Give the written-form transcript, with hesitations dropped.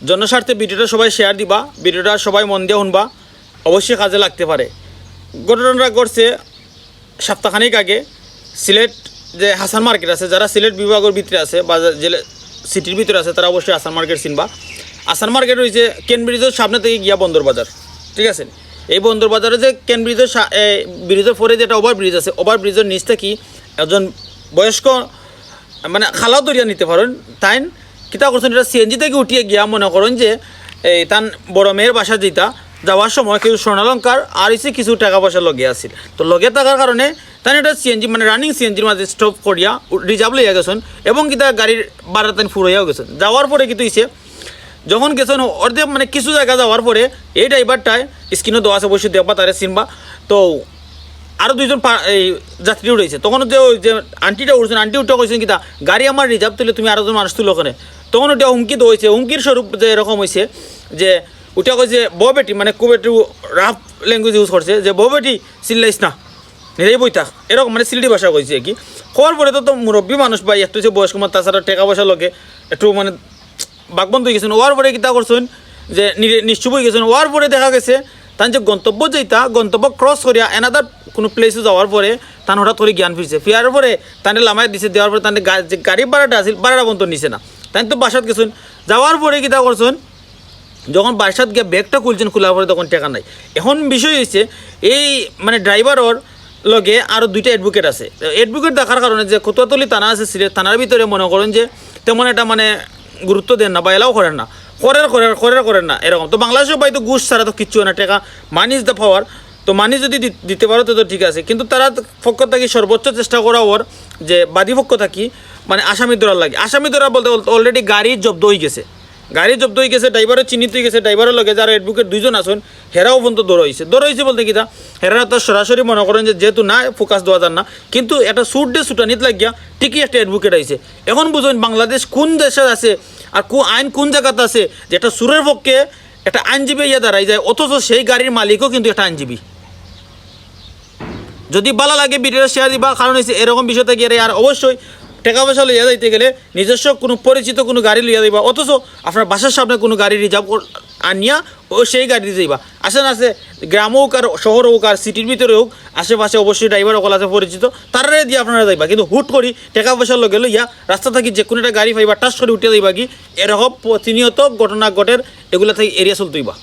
জনস্বার্থে ভিডিওটা সবাই শেয়ার দিবা, ভিডিওটা সবাই মন দিয়ে শুনবা, অবশ্যই কাজে লাগতে পারে। ঘটনাটা ঘটছে সপ্তাহখানিক আগে। সিলেট যে হাসান মার্কেট আছে, যারা সিলেট বিভাগের ভিতরে আছে বা জেলে সিটির ভিতরে আছে তারা অবশ্যই হাসান মার্কেট চিনবা। হাসান মার্কেট হয়েছে কেন ব্রিজের সামনে থেকে গিয়া বন্দর বাজার, ঠিক আছে? এই বন্দর বাজারে যে কেন ব্রিজের ব্রিজের পরে যেটা ওভার ব্রিজ আছে, ওভার ব্রিজের নিচটা কি একজন বয়স্ক মানে খালাও দরিয়া নিতে পারেন, তাই কিতা করছেন এটা সিএনজি থেকে উঠিয়ে গিয়া মনে করেন যে এই তার বড় মেয়ের বাসা যেটা যাওয়ার সময় কিছু স্বর্ণালঙ্কার আর এসে কিছু টাকা পয়সা লগে আসছিল। তো লগে থাকার কারণে তাই এটা সিএনজি মানে রানিং সিএনজির মাঝে স্টপ করিয়া রিজার্ভ লইয়া গেছেন এবং কিতা গাড়ির বাড়া তাই ফুরাইয়াও গেছেন। যাওয়ার পরে কিন্তু হয়েছে যখন গেছেন অর্ধেক মানে কিছু জায়গা যাওয়ার পরে এই ড্রাইভারটায় স্ক্রিনও দেওয়া আছে, অবশ্যই দেখবা তারে চিনবা। তো আরও দুইজন এই যাত্রী উঠেছে, তখন যে ওই যে আন্টিটা উঠছেন, আন্টি উঠে কইছেন কিতা গাড়ি আমার রিজার্ভ তুলে তুমি আরও জন মানুষ তুলো ওখানে। তখন ওটা হুমকি তো হয়েছে, হুমকির স্বরূপ যে এরকম হয়েছে যে ওটা কইছে বউ বেটি মানে খুব একটু রাফ ল্যাঙ্গুয়েজ ইউজ করছে যে বউ বেটি চিল্লাইস না নিজেই বইতা, এরকম মানে সিলেটি ভাষা কইছে কি। হওয়ার পরে তো মুরব্বী মানুষ ভাই একটু যে বয়স্ক মানুষ, তাছাড়া টাকা পয়সা লগে একটু মানে বাগবন্ধ হয়ে গেছেন। ওয়ার পরে কিতা করছেন যে নিশ্চুপ হয়ে গেছেন। ওয়ার পরে দেখা গেছে তার যে গন্তব্য যেটা গন্তব্য ক্রস করিয়া এনাদার কোনো প্লেসে যাওয়ার পরে তার হঠাৎ করে জ্ঞান ফিরছে, ফিরার পরে তাদের লামাই দিছে, দেওয়ার পরে তাদের যে গাড়ি ভাড়াটা আছে ভাড়াটা বন্ধ নিছে না, তাই তো বাসাত গেছেন। যাওয়ার পরে কিতা করছেন যখন বাসাত গিয়ে ব্যাগটা খুলছেন, খোলার পরে তখন টাকা নাই। এখন বিষয় হচ্ছে এই মানে ড্রাইভারর লগে আরও দুইটা অ্যাডভোকেট আছে। অ্যাডভোকেট দেখার কারণে যে কোতোয়াতলি থানা আছে সিলেট থানার ভিতরে মনে করেন যে তেমন একটা মানে গুরুত্ব দেন না বা এলাও করেন না, করেন না এরকম। তো বাংলাদেশের ভাই তো ঘুষ ছাড়া তো কিচ্ছু না, টাকা মানি ইজ দ্য পাওয়ার। তো মানি যদি দিতে পারো তো ঠিক আছে, কিন্তু তারা পক্ষ থাকি সর্বোচ্চ চেষ্টা করা ওর যে বাদী পক্ষ থাকি মানে আসামি ধরার লাগে। আসামি ধরা বলতে অলরেডি গাড়ি জব্দ হয়ে গেছে, ড্রাইভারও চিহ্নিত হয়ে গেছে, ড্রাইভারের লগে যারা অ্যাডভোকেট দুইজন আসুন হেরাও পর্যন্ত দৌড় হয়েছে বলতে কিনা হেরা তো সরাসরি মনে করেন যে যেহেতু না ফোকাস দেওয়া যান না, কিন্তু একটা ছুটানিত লাগিয়া ঠিকই একটা অ্যাডভোকেট আইছে। এখন বুঝুন বাংলাদেশ কোন দেশে আছে আর আইন কোন জায়গাতে আছে যে একটা সুরের পক্ষে একটা আইনজীবী ইয়ে দাঁড়াই যায়, অথচ সেই গাড়ির মালিকও কিন্তু একটা আইনজীবী। যদি ভালো লাগে ভিডিওটা শেয়ার দিবা, কারণ হচ্ছে এরকম বিষয় থেকে আর অবশ্যই টাকা পয়সা লইয়া যাইতে গেলে নিজস্ব কোনো পরিচিত কোনো গাড়ি লইয়া দিবা, অথচ আপনার বাসার সামনে কোনো গাড়ি রিজার্ভ আনিয়া ও সেই গাড়ি যাইবা। আছে গ্রাম হোক আর শহর হোক আর সিটির ভিতরে হোক, আশেপাশে অবশ্যই ড্রাইভার সকল আছে পরিচিত, তারারে দিয়ে আপনারা যাইবা। কিন্তু হুট করি টাকা পয়সা লগে লইয়া রাস্তা থাকি যে কোনো একটা গাড়ি পাইবা টাচ করে উঠে যাইবা কি, এরকম প্রতিনিয়ত ঘটনা ঘটের, এগুলা থেকে এড়িয়ে চলতেইবা।